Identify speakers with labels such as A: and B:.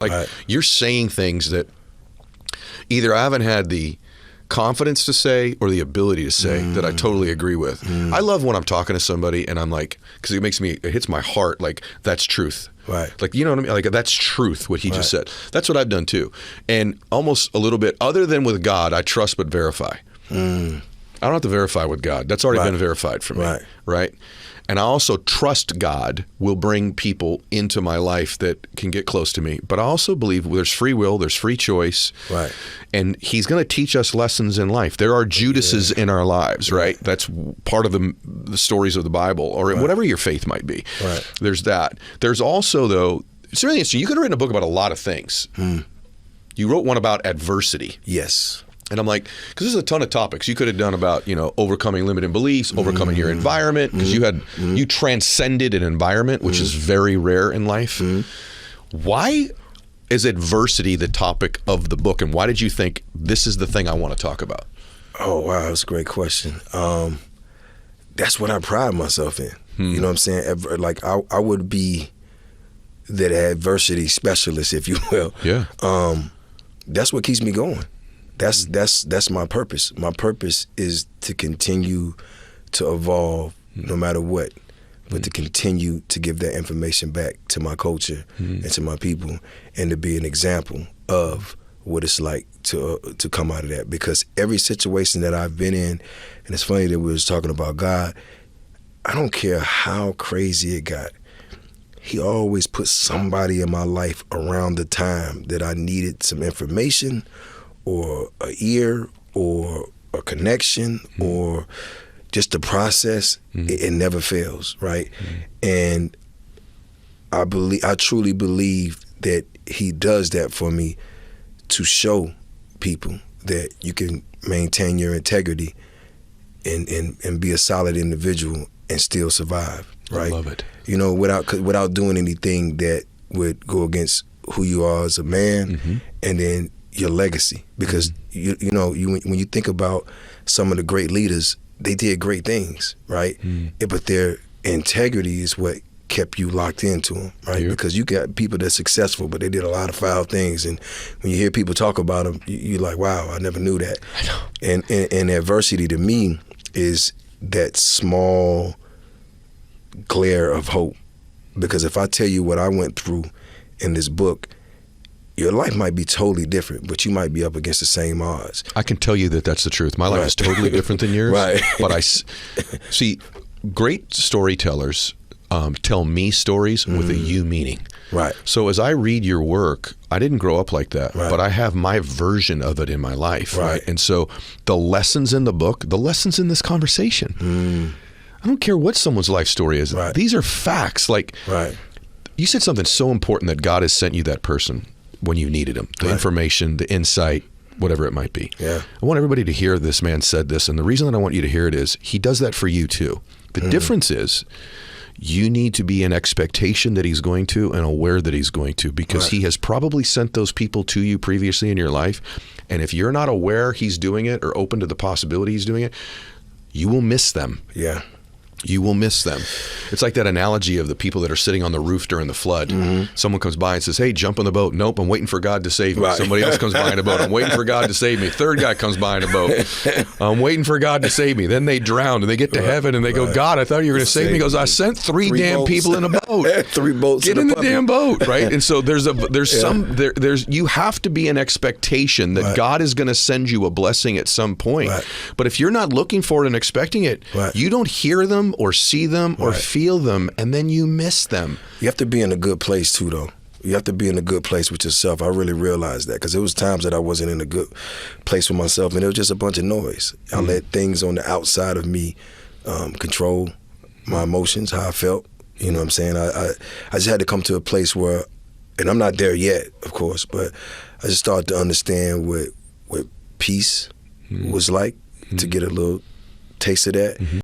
A: Like you're saying things that either I haven't had the confidence to say or the ability to say that I totally agree with. I love when I'm talking to somebody and I'm like, because it hits my heart, like that's truth.
B: Right.
A: Like, you know what I mean? Like that's truth, what he just said. That's what I've done too. And almost a little bit, other than with God, I trust but verify. I don't have to verify with God. That's already been verified for me. Right. And I also trust God will bring people into my life that can get close to me. But I also believe there's free will, there's free choice.
B: Right.
A: And he's going to teach us lessons in life. There are Judases in our lives, right? That's part of the stories of the Bible or whatever your faith might be.
B: Right.
A: There's that. There's also, though, it's really interesting. You could have written a book about a lot of things. You wrote one about adversity.
B: Yes.
A: And I'm like, because there's a ton of topics you could have done about, overcoming limiting beliefs, overcoming your environment, because you transcended an environment, which is very rare in life. Why is adversity the topic of the book, and why did you think this is the thing I want to talk about?
B: Oh, wow, that's a great question. That's what I pride myself in. You know what I'm saying? Like I would be that adversity specialist, if you will.
A: Yeah.
B: That's what keeps me going. That's my purpose. My purpose is to continue to evolve no matter what, but to continue to give that information back to my culture and to my people, and to be an example of what it's like to come out of that. Because every situation that I've been in, and it's funny that we was talking about God, I don't care how crazy it got. He always put somebody in my life around the time that I needed some information or a ear or a connection or just the process. It never fails, right? And I truly believe that he does that for me to show people that you can maintain your integrity and be a solid individual and still survive, right?
A: I love it.
B: Without doing anything that would go against who you are as a man, and then your legacy. Because when you think about some of the great leaders, they did great things, right? But their integrity is what kept you locked into them, right? Because you got people that's successful, but they did a lot of foul things, and when you hear people talk about them, you're like, wow, I never knew that.
A: I know.
B: And adversity to me is that small glare of hope. Because if I tell you what I went through in this book, your life might be totally different, but you might be up against the same odds.
A: I can tell you that that's the truth. My life is totally different than yours.
B: Right.
A: But I see great storytellers tell me stories with a you meaning.
B: Right.
A: So as I read your work, I didn't grow up like that, but I have my version of it in my life. Right. And so the lessons in the book, the lessons in this conversation, I don't care what someone's life story is. These are facts. Like, you said something so important, that God has sent you that person when you needed him, the information, the insight, whatever it might be.
B: Yeah.
A: I want everybody to hear this man said this, and the reason that I want you to hear it is he does that for you too. The difference is you need to be in expectation that he's going to and aware that he's going to, because he has probably sent those people to you previously in your life, and if you're not aware he's doing it or open to the possibility he's doing it, you will miss them.
B: Yeah.
A: You will miss them. It's like that analogy of the people that are sitting on the roof during the flood. Someone comes by and says, hey, jump on the boat. Nope, I'm waiting for God to save me. Somebody else comes by in a boat. I'm waiting for God to save me. Third guy comes by in a boat. I'm waiting for God to save me. Then they drown and they get to heaven and they go, God, I thought you were going to save me. He goes, I sent three damn
B: boats.
A: people in a boat.
B: 3 boats.
A: Get in the damn boat, right? And so there's you have to be in expectation that God is going to send you a blessing at some point. But if you're not looking for it and expecting it, you don't hear them or see them or feel them, and then you miss them.
B: You have to be in a good place too, though. You have to be in a good place with yourself. I really realized that, because there was times that I wasn't in a good place with myself, and it was just a bunch of noise. I let things on the outside of me control my emotions, how I felt. You know what I'm saying? I just had to come to a place where, and I'm not there yet, of course, but I just started to understand what peace was like, to get a little taste of that.